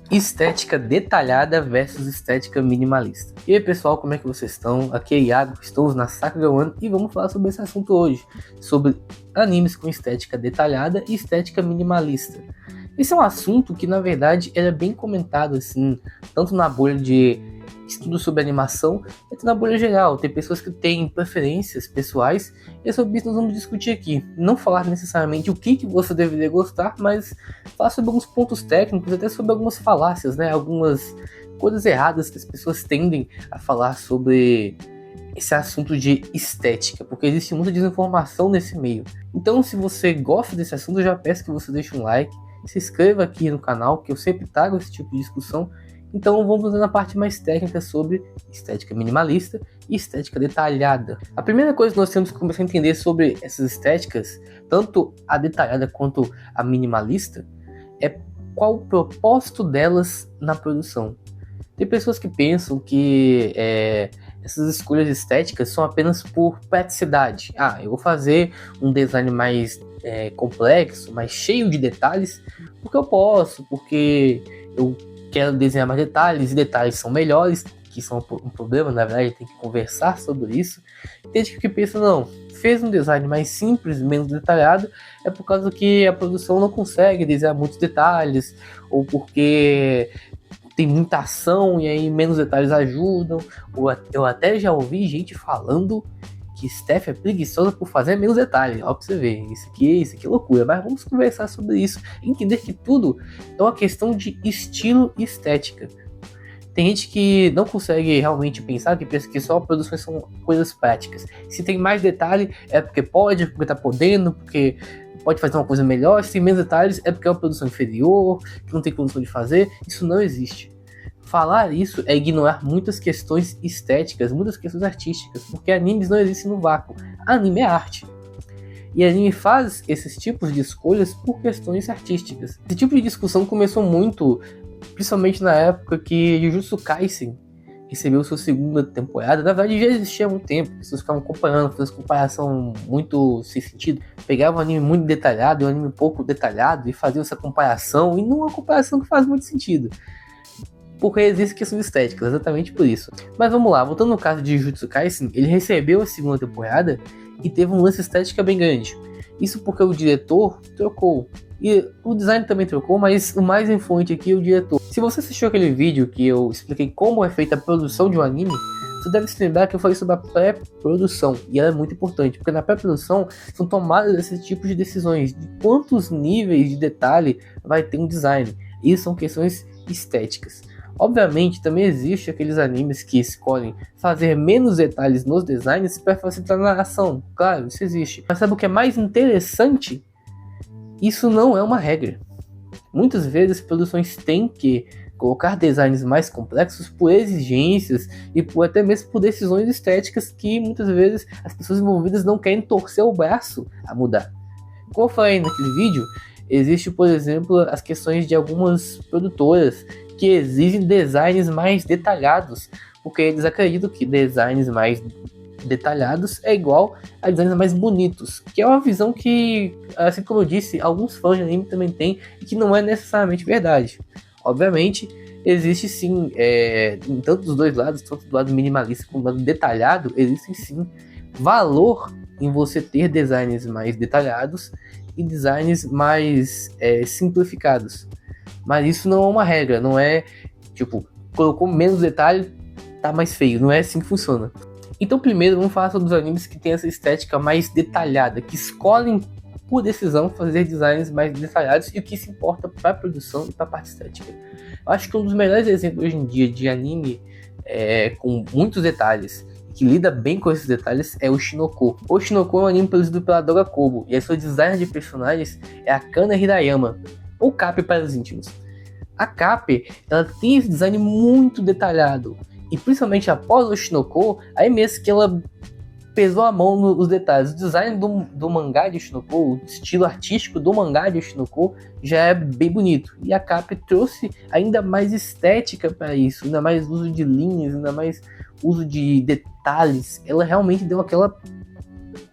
Estética detalhada versus estética minimalista. E aí pessoal, como é que vocês estão? Aqui é Iago, estamos na Sakura One e vamos falar sobre esse assunto hoje, sobre animes com estética detalhada e estética minimalista. Esse é um assunto que na verdade é bem comentado assim, tanto na bolha de estudo sobre animação, quanto na bolha geral. Tem pessoas que têm preferências pessoais e é sobre isso nós vamos discutir aqui. Não falar necessariamente o que você deveria gostar, mas falar sobre alguns pontos técnicos, até sobre algumas falácias, né? Algumas coisas erradas que as pessoas tendem a falar sobre esse assunto de estética, porque existe muita desinformação nesse meio. Então, se você gosta desse assunto, eu já peço que você deixe um like, se inscreva aqui no canal, que eu sempre trago esse tipo de discussão. Então vamos na parte mais técnica sobre estética minimalista e estética detalhada. A primeira coisa que nós temos que começar a entender sobre essas estéticas, tanto a detalhada quanto a minimalista, é qual o propósito delas na produção. Tem pessoas que pensam que essas escolhas estéticas são apenas por praticidade. Eu vou fazer um design mais complexo, mais cheio de detalhes, porque eu posso, porque eu quero desenhar mais detalhes, e detalhes são melhores, que são um problema, na verdade, tem que conversar sobre isso. Tem gente que pensa, não, fez um design mais simples, menos detalhado, é por causa que a produção não consegue desenhar muitos detalhes, ou porque tem muita ação e aí menos detalhes ajudam, ou eu até já ouvi gente falando que Steph é preguiçosa por fazer menos detalhes. Ó, pra você ver, isso aqui é loucura. Mas vamos conversar sobre isso, entender que tudo é uma questão de estilo e estética. Tem gente que não consegue realmente pensar, que pensa que só produções são coisas práticas. Se tem mais detalhe, é porque pode, porque tá podendo, porque pode fazer uma coisa melhor. Se tem menos detalhes, é porque é uma produção inferior, que não tem condição de fazer. Isso não existe. Falar isso é ignorar muitas questões estéticas, muitas questões artísticas, porque animes não existem no vácuo. Anime é arte. E anime faz esses tipos de escolhas por questões artísticas. Esse tipo de discussão começou muito, principalmente na época que Jujutsu Kaisen recebeu sua segunda temporada. Na verdade já existia há muito tempo, as pessoas ficavam acompanhando, fazendo comparação muito sem sentido. Pegavam um anime muito detalhado e um anime pouco detalhado e faziam essa comparação, e não é uma comparação que faz muito sentido. Porque existe questões estéticas, exatamente por isso. Mas vamos lá, voltando no caso de Jujutsu Kaisen, ele recebeu a segunda temporada e teve um lance estética bem grande. Isso porque o diretor trocou. E o design também trocou, mas o mais influente aqui é o diretor. Se você assistiu aquele vídeo que eu expliquei como é feita a produção de um anime, você deve se lembrar que eu falei sobre a pré-produção. E ela é muito importante, porque na pré-produção são tomadas esses tipos de decisões. De quantos níveis de detalhe vai ter um design. Isso são questões estéticas. Obviamente, também existe aqueles animes que escolhem fazer menos detalhes nos designs para facilitar a narração. Claro, isso existe. Mas sabe o que é mais interessante? Isso não é uma regra. Muitas vezes, produções têm que colocar designs mais complexos por exigências e até mesmo por decisões estéticas que muitas vezes as pessoas envolvidas não querem torcer o braço a mudar. Como eu falei naquele vídeo, existe, por exemplo, as questões de algumas produtoras que exigem designs mais detalhados, porque eles acreditam que designs mais detalhados é igual a designs mais bonitos, que é uma visão que, assim como eu disse, alguns fãs de anime também têm e que não é necessariamente verdade. Obviamente, existe sim, em tanto dos dois lados, tanto do lado minimalista como do lado detalhado, existe sim valor em você ter designs mais detalhados e designs mais simplificados. Mas isso não é uma regra, não é tipo, colocou menos detalhe, tá mais feio, não é assim que funciona. Então primeiro vamos falar sobre os animes que tem essa estética mais detalhada, que escolhem por decisão fazer designs mais detalhados e o que se importa para a produção e para a parte estética. Eu acho que um dos melhores exemplos hoje em dia de anime com muitos detalhes, que lida bem com esses detalhes, é o Shinoko. O Shinoko é um anime produzido pela Doga Kobo, e a sua designer de personagens é a Kana Hirayama, ou Cap para os íntimos. A Cap, ela tem esse design muito detalhado, e principalmente após o Shinoko, aí mesmo que ela pesou a mão nos detalhes. O design do mangá de Shinoko, o estilo artístico do mangá de Shinoko já é bem bonito, e a Cap trouxe ainda mais estética para isso, ainda mais uso de linhas, ainda mais uso de detalhes. Ela realmente deu aquela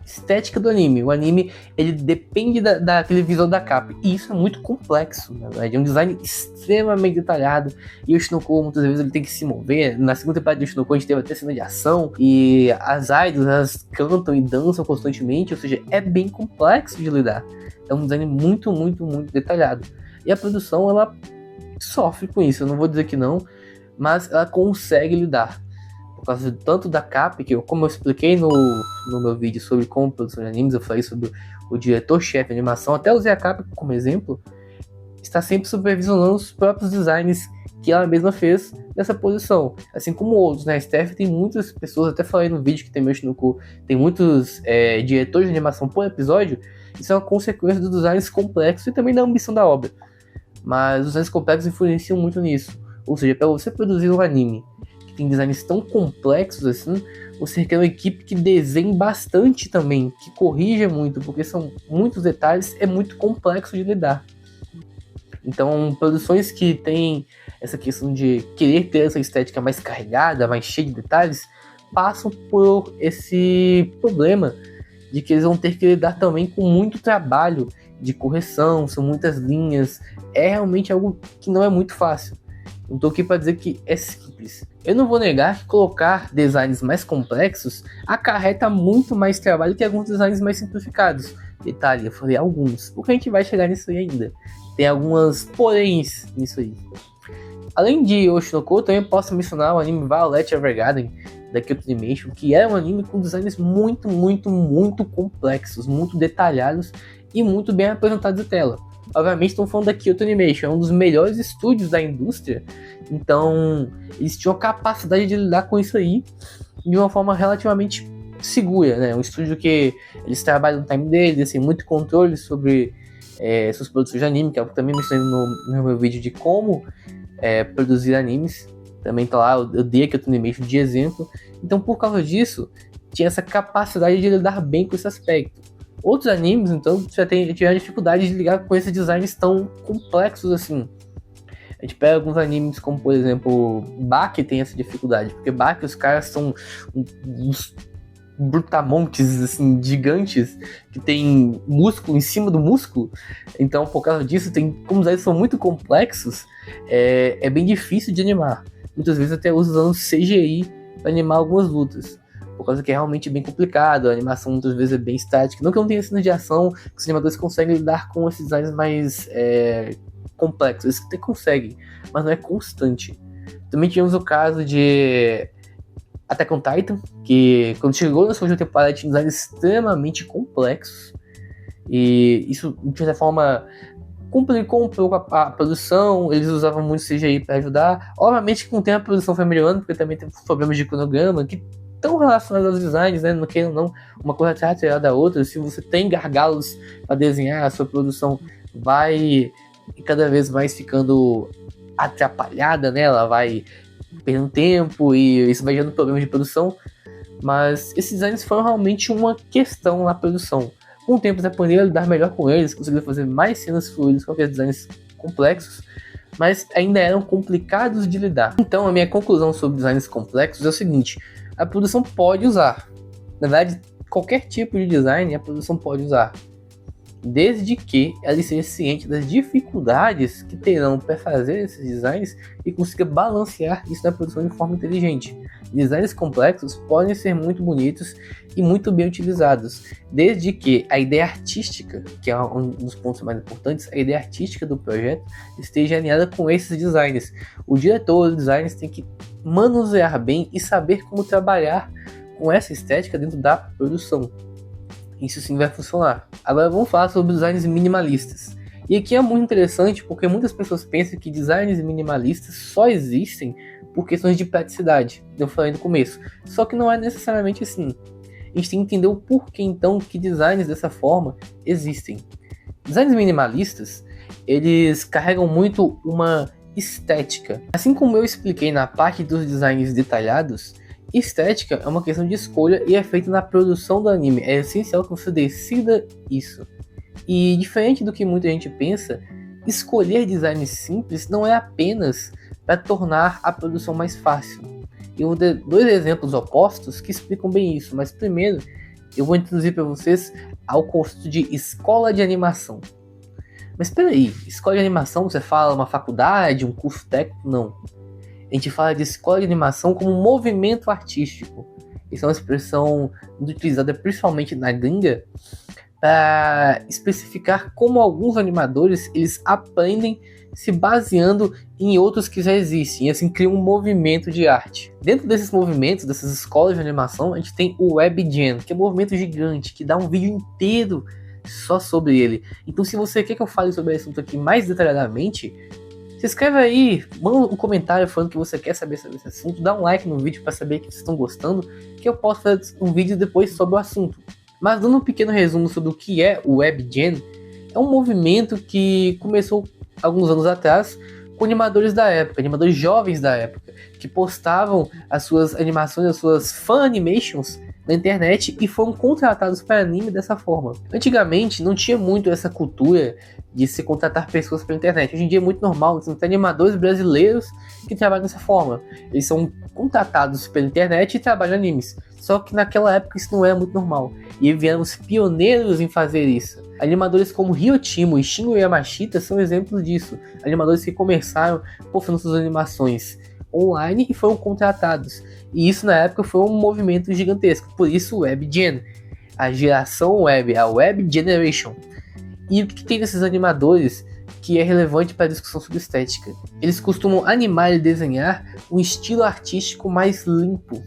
estética do anime. O anime, ele depende daquele visual da capa. E isso é muito complexo, na verdade. É um design extremamente detalhado. E o Shinoko, muitas vezes, ele tem que se mover. Na segunda temporada do Shinoko, a gente teve até cena de ação. E as idols, elas cantam e dançam constantemente. Ou seja, é bem complexo de lidar. É um design muito, muito, muito detalhado. E a produção, ela sofre com isso. Eu não vou dizer que não, mas ela consegue lidar. Por causa tanto da capa, que como eu expliquei no meu vídeo sobre como produção de animes, eu falei sobre o diretor-chefe de animação, até usei a capa como exemplo, está sempre supervisionando os próprios designs que ela mesma fez nessa posição. Assim como outros, né? A Steph tem muitas pessoas, até falei no vídeo que tem meu Shinoko, tem muitos diretores de animação por episódio. Isso é uma consequência dos designs complexos e também da ambição da obra. Mas os designs complexos influenciam muito nisso. Ou seja, para você produzir um anime tem designs tão complexos assim, você requer uma equipe que desenhe bastante também, que corrija muito, porque são muitos detalhes, é muito complexo de lidar. Então, produções que têm essa questão de querer ter essa estética mais carregada, mais cheia de detalhes, passam por esse problema de que eles vão ter que lidar também com muito trabalho de correção, são muitas linhas, é realmente algo que não é muito fácil. Não tô aqui para dizer que é simples. Eu não vou negar que colocar designs mais complexos acarreta muito mais trabalho que alguns designs mais simplificados. Detalhe, eu falei alguns, porque a gente vai chegar nisso aí ainda. Tem algumas poréns nisso aí. Além de Oshinoko, também posso mencionar o anime Violet Evergarden, da Kyoto Animation, que é um anime com designs muito, muito, muito complexos, muito detalhados e muito bem apresentados na tela. Obviamente estão falando da Kyoto Animation, é um dos melhores estúdios da indústria, então eles tinham a capacidade de lidar com isso aí de uma forma relativamente segura, né? Um estúdio que eles trabalham no time deles, assim, muito controle sobre suas produções de anime, que é o que eu também mencionei no meu vídeo de como produzir animes, também tá lá, eu dei a Kyoto Animation de exemplo, então por causa disso, tinha essa capacidade de lidar bem com esse aspecto. Outros animes, então, já tiveram dificuldade de lidar com esses designs tão complexos assim. A gente pega alguns animes como, por exemplo, Baki tem essa dificuldade, porque Baki, os caras são uns brutamontes, assim, gigantes, que tem músculo em cima do músculo. Então, por causa disso, como os designs são muito complexos, é bem difícil de animar. Muitas vezes até usando CGI para animar algumas lutas. Por causa que é realmente bem complicado, a animação muitas vezes é bem estática. Não que não tenha cenas de ação, que os animadores conseguem lidar com esses designs mais complexos. Eles até conseguem, mas não é constante. Também tivemos o caso de Attack on Titan, que quando chegou na sua última temporada tinha designs extremamente complexos. E isso, de certa forma, complicou um pouco a produção. Eles usavam muito CGI para ajudar. Obviamente que com o tempo a produção foi melhorando, porque também tem problemas de cronograma, que estão relacionados aos designs, né? Não queiram não, uma coisa está atrelada da outra. Se você tem gargalos para desenhar, a sua produção vai cada vez mais ficando atrapalhada, né? Ela vai perdendo tempo e isso vai gerando problemas de produção. Mas esses designs foram realmente uma questão na produção. Com o tempo eles aprenderam a lidar melhor com eles, conseguiram fazer mais cenas fluidas com aqueles designs complexos, mas ainda eram complicados de lidar. Então a minha conclusão sobre designs complexos é o seguinte: a produção pode usar. Na verdade, qualquer tipo de design a produção pode usar, desde que ela esteja ciente das dificuldades que terão para fazer esses designs e consiga balancear isso na produção de forma inteligente. Designs complexos podem ser muito bonitos e muito bem utilizados, desde que a ideia artística, que é um dos pontos mais importantes, a ideia artística do projeto esteja alinhada com esses designs. O diretor dos designs tem que manusear bem e saber como trabalhar com essa estética dentro da produção. Isso sim vai funcionar. Agora vamos falar sobre designs minimalistas. E aqui é muito interessante porque muitas pessoas pensam que designs minimalistas só existem por questões de praticidade. Eu falei no começo. Só que não é necessariamente assim. A gente tem que entender o porquê então que designs dessa forma existem. Designs minimalistas, eles carregam muito uma estética. Assim como eu expliquei na parte dos designs detalhados, estética é uma questão de escolha e é feita na produção do anime. É essencial que você decida isso. E diferente do que muita gente pensa, escolher designs simples não é apenas para tornar a produção mais fácil. Eu vou dar dois exemplos opostos que explicam bem isso, mas primeiro eu vou introduzir para vocês ao conceito de escola de animação. Mas espera aí, escola de animação, você fala uma faculdade, um curso técnico? Não. A gente fala de escola de animação como um movimento artístico. Isso é uma expressão muito utilizada principalmente na gringa para especificar como alguns animadores eles aprendem se baseando em outros que já existem, e assim cria um movimento de arte. Dentro desses movimentos, dessas escolas de animação, a gente tem o WebGen, que é um movimento gigante, que dá um vídeo inteiro só sobre ele. Então se você quer que eu fale sobre esse assunto aqui mais detalhadamente, se inscreve aí, manda um comentário falando que você quer saber sobre esse assunto, dá um like no vídeo para saber que vocês estão gostando, que eu posso fazer um vídeo depois sobre o assunto. Mas dando um pequeno resumo sobre o que é o WebGen, é um movimento que começou alguns anos atrás com animadores da época, animadores jovens da época, que postavam as suas animações, as suas fan animations na internet e foram contratados para anime dessa forma. Antigamente não tinha muito essa cultura de se contratar pessoas pela internet. Hoje em dia é muito normal, você tem animadores brasileiros que trabalham dessa forma. Eles são contratados pela internet e trabalham animes. Só que naquela época isso não era muito normal. E vieram os pioneiros em fazer isso. Animadores como Ryotimo e Shingo Yamashita são exemplos disso. Animadores que começaram postando suas animações online e foram contratados. E isso na época foi um movimento gigantesco. Por isso o WebGen, a geração web, a Web Generation. E o que tem desses animadores que é relevante para a discussão sobre estética? Eles costumam animar e desenhar um estilo artístico mais limpo,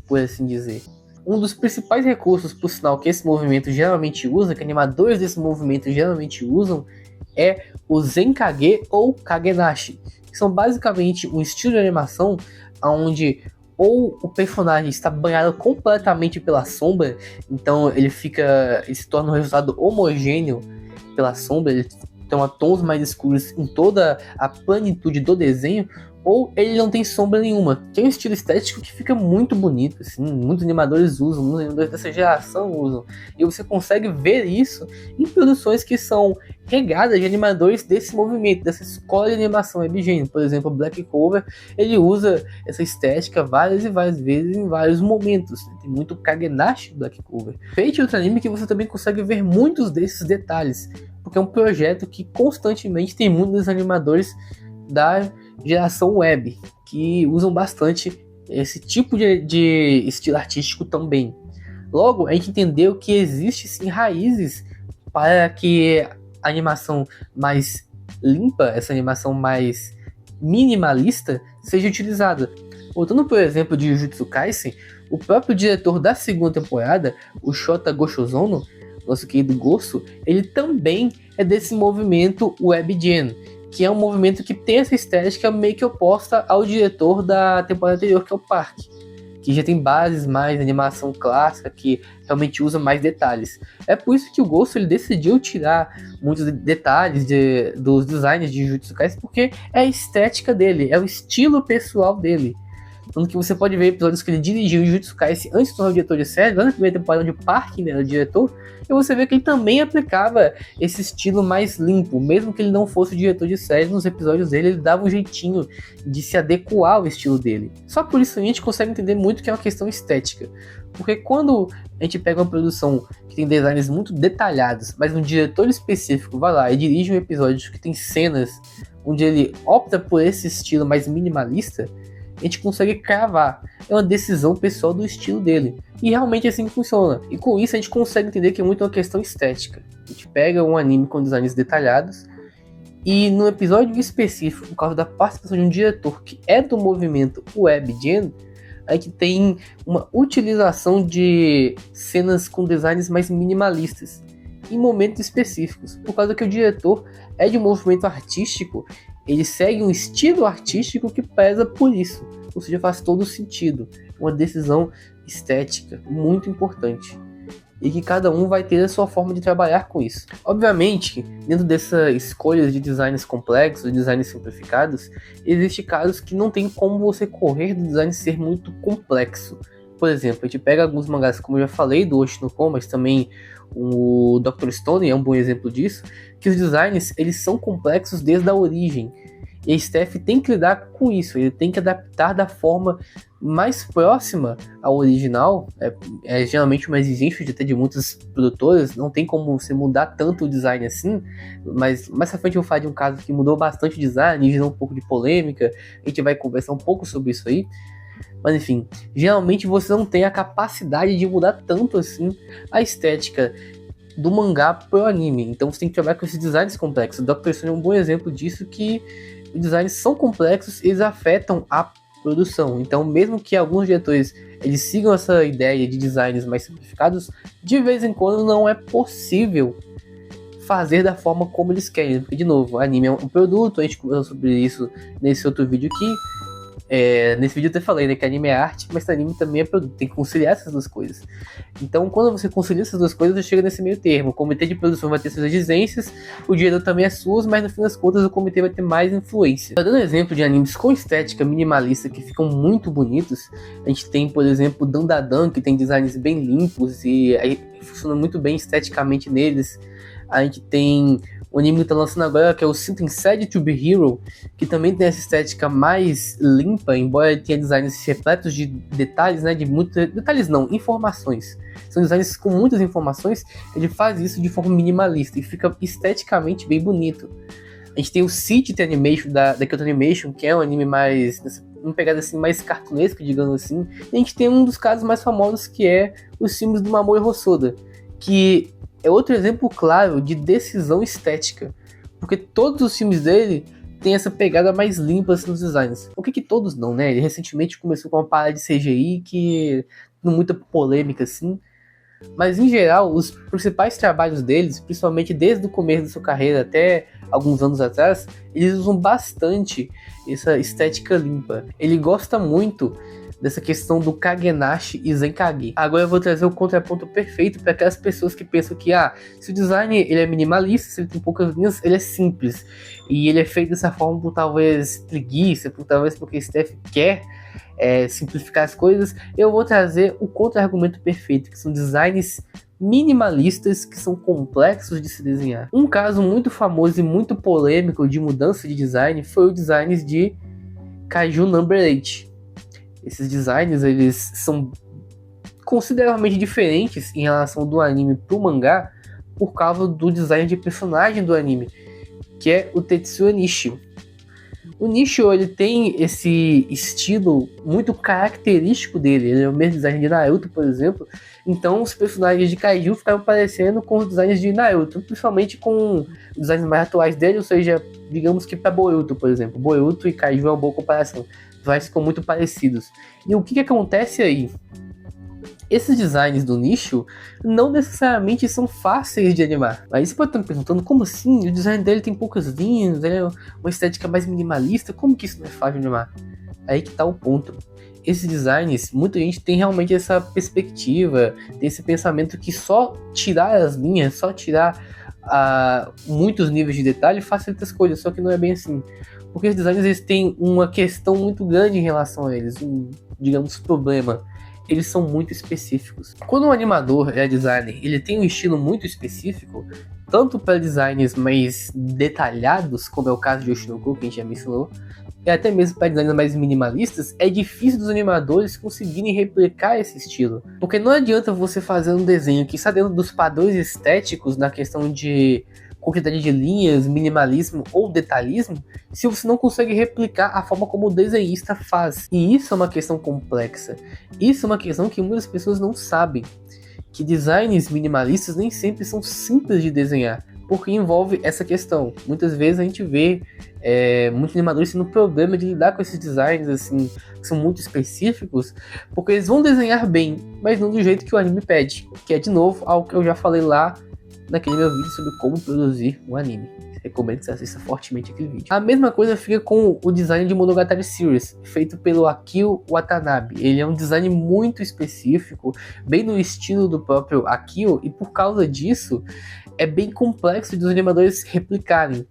por assim dizer. Um dos principais recursos, por sinal, que esse movimento geralmente usa, que animadores desse movimento geralmente usam, é o Zenkage ou Kagenashi, que são basicamente um estilo de animação onde ou o personagem está banhado completamente pela sombra, então ele se torna um resultado homogêneo pela sombra, ele tem tons mais escuros em toda a plenitude do desenho, ou ele não tem sombra nenhuma, que é um estilo estético que fica muito bonito, assim, muitos animadores usam, muitos animadores dessa geração usam, e você consegue ver isso em produções que são regadas de animadores desse movimento, dessa escola de animação WebGen. Por exemplo, Black Clover, ele usa essa estética várias e várias vezes em vários momentos, tem muito Kagenashi Black Clover. Fate é outro anime que você também consegue ver muitos desses detalhes, porque é um projeto que constantemente tem muitos animadores da geração web, que usam bastante esse tipo de estilo artístico também. Logo, a gente entendeu que existe sim raízes para que a animação mais limpa, essa animação mais minimalista, seja utilizada. Voltando por exemplo de Jujutsu Kaisen, o próprio diretor da segunda temporada, o Shota Goshozono, nosso querido Gosso, ele também é desse movimento WebGen, que é um movimento que tem essa estética meio que oposta ao diretor da temporada anterior, que é o Park, que já tem bases mais animação clássica, que realmente usa mais detalhes. É por isso que o Gosso ele decidiu tirar muitos detalhes dos designs de Jujutsu Kaisen, porque é a estética dele, é o estilo pessoal dele. Tanto que você pode ver episódios que ele dirigiu em Jujutsu Kaisen antes de tornar o diretor de série, lá na primeira temporada onde o Park era o diretor, e você vê que ele também aplicava esse estilo mais limpo, mesmo que ele não fosse o diretor de série, nos episódios dele ele dava um jeitinho de se adequar ao estilo dele. Só por isso a gente consegue entender muito que é uma questão estética, porque quando a gente pega uma produção que tem designs muito detalhados, mas um diretor específico vai lá e dirige um episódio que tem cenas onde ele opta por esse estilo mais minimalista, a gente consegue cravar. É uma decisão pessoal do estilo dele. E realmente é assim que funciona. E com isso a gente consegue entender que é muito uma questão estética. A gente pega um anime com designs detalhados e no episódio específico, por causa da participação de um diretor que é do movimento WebGen, a gente tem uma utilização de cenas com designs mais minimalistas em momentos específicos. Por causa que o diretor é de um movimento artístico, ele segue um estilo artístico que pesa por isso, ou seja, faz todo sentido, uma decisão estética muito importante, e que cada um vai ter a sua forma de trabalhar com isso. Obviamente, dentro dessas escolhas de designs complexos, designs simplificados, existem casos que não tem como você correr do design ser muito complexo. Por exemplo, a gente pega alguns mangás, como eu já falei, do Oshinoko, mas também o Dr. Stone é um bom exemplo disso, que os designs eles são complexos desde a origem. E a Steph tem que lidar com isso, ele tem que adaptar da forma mais próxima ao original. É geralmente uma exigência de muitas produtoras, não tem como você mudar tanto o design assim, mas mais pra frente eu vou falar de um caso que mudou bastante o design e gerou um pouco de polêmica, a gente vai conversar um pouco sobre isso aí. Mas enfim, geralmente você não tem a capacidade de mudar tanto assim a estética do mangá pro anime, então você tem que trabalhar com esses designs complexos. O Dr. Stone é um bom exemplo disso, que os designs são complexos, eles afetam a produção. Então, mesmo que alguns diretores eles sigam essa ideia de designs mais simplificados, de vez em quando não é possível fazer da forma como eles querem. Porque, de novo, anime é um produto, a gente conversou sobre isso nesse outro vídeo aqui. Nesse vídeo eu até falei, né, que anime é arte, mas anime também é produto, tem que conciliar essas duas coisas. Então, quando você concilia essas duas coisas, você chega nesse meio termo. O comitê de produção vai ter suas exigências, o diretor também é suas, mas no fim das contas o comitê vai ter mais influência. Dando exemplo de animes com estética minimalista que ficam muito bonitos, a gente tem, por exemplo, Dandadan, que tem designs bem limpos e aí funciona muito bem esteticamente neles. A gente tem o anime que tá lançando agora, que é o Synth to Be Hero, que também tem essa estética mais limpa, embora ele tenha designs repletos de detalhes, né, de muitos detalhes não, informações. São designs com muitas informações, ele faz isso de forma minimalista e fica esteticamente bem bonito. A gente tem o City Animation da Kyoto Animation, que é um anime mais, uma pegada assim mais cartunesca, digamos assim. E a gente tem um dos casos mais famosos, que é os filmes do Mamoru Hosoda, que é outro exemplo claro de decisão estética, porque todos os filmes dele têm essa pegada mais limpa assim, nos designs. O que todos não, né? Ele recentemente começou com uma parada de CGI que não muita polêmica assim, mas em geral os principais trabalhos deles, principalmente desde o começo da sua carreira até alguns anos atrás, eles usam bastante essa estética limpa. Ele gosta muito dessa questão do Kagenashi e Zenkage. Agora eu vou trazer o contraponto perfeito para aquelas pessoas que pensam que se o design ele é minimalista, se ele tem poucas linhas, ele é simples. E ele é feito dessa forma por talvez preguiça, talvez porque Steph quer simplificar as coisas. Eu vou trazer o contra-argumento perfeito, que são designs minimalistas que são complexos de se desenhar. Um caso muito famoso e muito polêmico de mudança de design foi o design de Kaiju Number 8. Esses designs, eles são consideravelmente diferentes em relação do anime pro mangá por causa do design de personagem do anime, que é o Tetsuya Nishio. O Nishio, ele tem esse estilo muito característico dele, ele é o mesmo design de Naruto, por exemplo, então os personagens de Kaiju ficaram parecendo com os designs de Naruto, principalmente com os designs mais atuais dele, ou seja, digamos que para Boruto, por exemplo. Boruto e Kaiju é uma boa comparação. Designs ficam muito parecidos. E o que acontece aí? Esses designs do nicho não necessariamente são fáceis de animar. Aí você pode estar me perguntando, como assim? O design dele tem poucas linhas, ele é uma estética mais minimalista, como que isso não é fácil de animar? Aí que tá o ponto. Esses designs, muita gente tem realmente essa perspectiva, tem esse pensamento que só tirar as linhas, só tirar muitos níveis de detalhe facilita as coisas, só que não é bem assim. Porque os designers eles têm uma questão muito grande em relação a eles, digamos, problema. Eles são muito específicos. Quando um animador é designer, ele tem um estilo muito específico, tanto para designs mais detalhados, como é o caso de Yoshinobu, que a gente já mencionou, e até mesmo para designs mais minimalistas, é difícil dos animadores conseguirem replicar esse estilo. Porque não adianta você fazer um desenho que está dentro dos padrões estéticos na questão de quantidade de linhas, minimalismo ou detalhismo, se você não consegue replicar a forma como o desenhista faz. E isso é uma questão complexa. Isso é uma questão que muitas pessoas não sabem. Que designs minimalistas nem sempre são simples de desenhar, porque envolve essa questão. Muitas vezes a gente vê muitos animadores tendo problema de lidar com esses designs assim, que são muito específicos, porque eles vão desenhar bem, mas não do jeito que o anime pede, que é de novo algo que eu já falei lá naquele meu vídeo sobre como produzir um anime. Recomendo que você assista fortemente aquele vídeo. A mesma coisa fica com o design de Monogatari Series, feito pelo Akio Watanabe. Ele é um design muito específico, bem no estilo do próprio Akio, e por causa disso, é bem complexo de os animadores replicarem.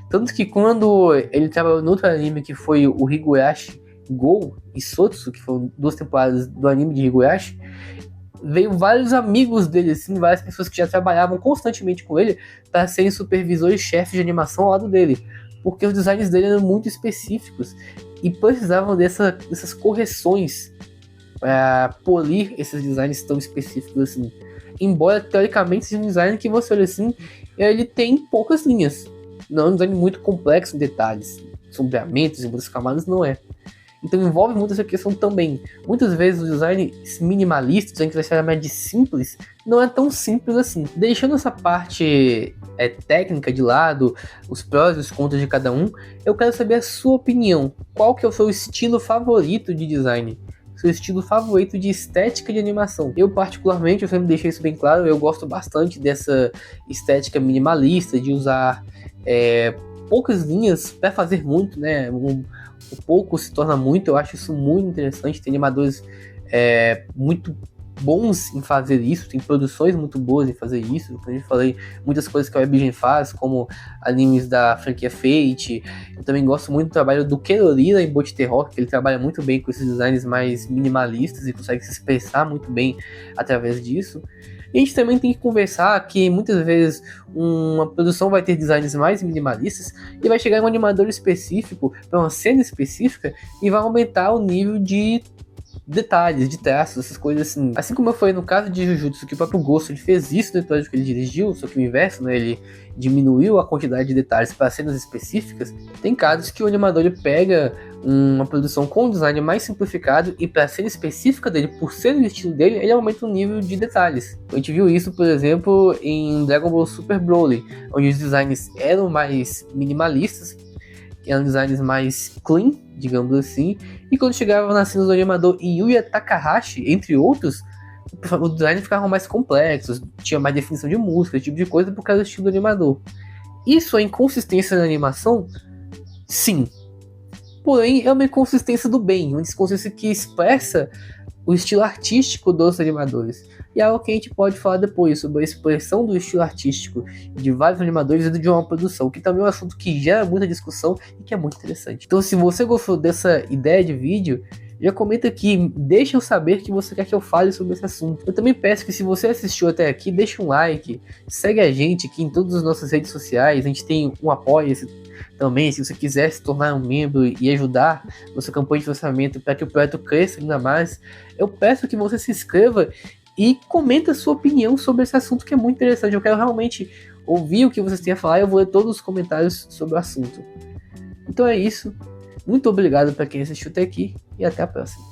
Tanto que quando ele trabalhou no outro anime, que foi o Higurashi Go e Sotsu, que foram 2 temporadas do anime de Higurashi, veio vários amigos dele, assim, várias pessoas que já trabalhavam constantemente com ele para serem supervisores chefes de animação ao lado dele, porque os designs dele eram muito específicos e precisavam dessas correções para polir esses designs tão específicos assim. Embora teoricamente seja um design que você olha assim, ele tem poucas linhas, não é um design muito complexo em detalhes, sombreamentos e muitas camadas, não é. Então envolve muito essa questão também. Muitas vezes o design minimalista, o design que vai chamar de simples, não é tão simples assim. Deixando essa parte técnica de lado, os prós e os contras de cada um, eu quero saber a sua opinião. Qual que é o seu estilo favorito de design? Seu estilo favorito de estética de animação? Eu particularmente, eu sempre deixei isso bem claro, eu gosto bastante dessa estética minimalista, de usar poucas linhas para fazer muito, né? O pouco se torna muito, eu acho isso muito interessante. Tem animadores muito bons em fazer isso, tem produções muito boas em fazer isso. Como eu falei, muitas coisas que a WebGen faz, como animes da franquia Fate. Eu também gosto muito do trabalho do Kerorira em Bot The Rock, que ele trabalha muito bem com esses designs mais minimalistas e consegue se expressar muito bem através disso. E a gente também tem que conversar que muitas vezes uma produção vai ter designs mais minimalistas e vai chegar um animador específico para uma cena específica e vai aumentar o nível de detalhes, de traços, essas coisas assim. Assim como eu falei no caso de Jujutsu, que o próprio Ghost ele fez isso no episódio que ele dirigiu, só que o inverso, né? Ele diminuiu a quantidade de detalhes para cenas específicas. Tem casos que o animador ele pega uma produção com um design mais simplificado e para a cena específica dele, por ser o estilo dele, ele aumenta o nível de detalhes. A gente viu isso, por exemplo, em Dragon Ball Super Broly, onde os designs eram mais minimalistas, eram designs mais clean, digamos assim, e quando chegava nas cenas do animador Yuya Takahashi, entre outros, o design ficava mais complexo, tinha mais definição de música, esse tipo de coisa, por causa do estilo do animador. Isso é inconsistência na animação? Sim. Porém, é uma inconsistência do bem, uma inconsistência que expressa o estilo artístico dos animadores. E é algo que a gente pode falar depois, sobre a expressão do estilo artístico de vários animadores e de uma produção, que também é um assunto que gera muita discussão e que é muito interessante. Então, se você gostou dessa ideia de vídeo, já comenta aqui, deixa eu saber que você quer que eu fale sobre esse assunto. Eu também peço que se você assistiu até aqui, deixa um like, segue a gente aqui em todas as nossas redes sociais, a gente tem um apoia-se também, se você quiser se tornar um membro e ajudar nossa campanha de financiamento para que o projeto cresça ainda mais, eu peço que você se inscreva e comenta a sua opinião sobre esse assunto que é muito interessante. Eu quero realmente ouvir o que vocês têm a falar e eu vou ler todos os comentários sobre o assunto. Então é isso. Muito obrigado para quem assistiu até aqui e até a próxima.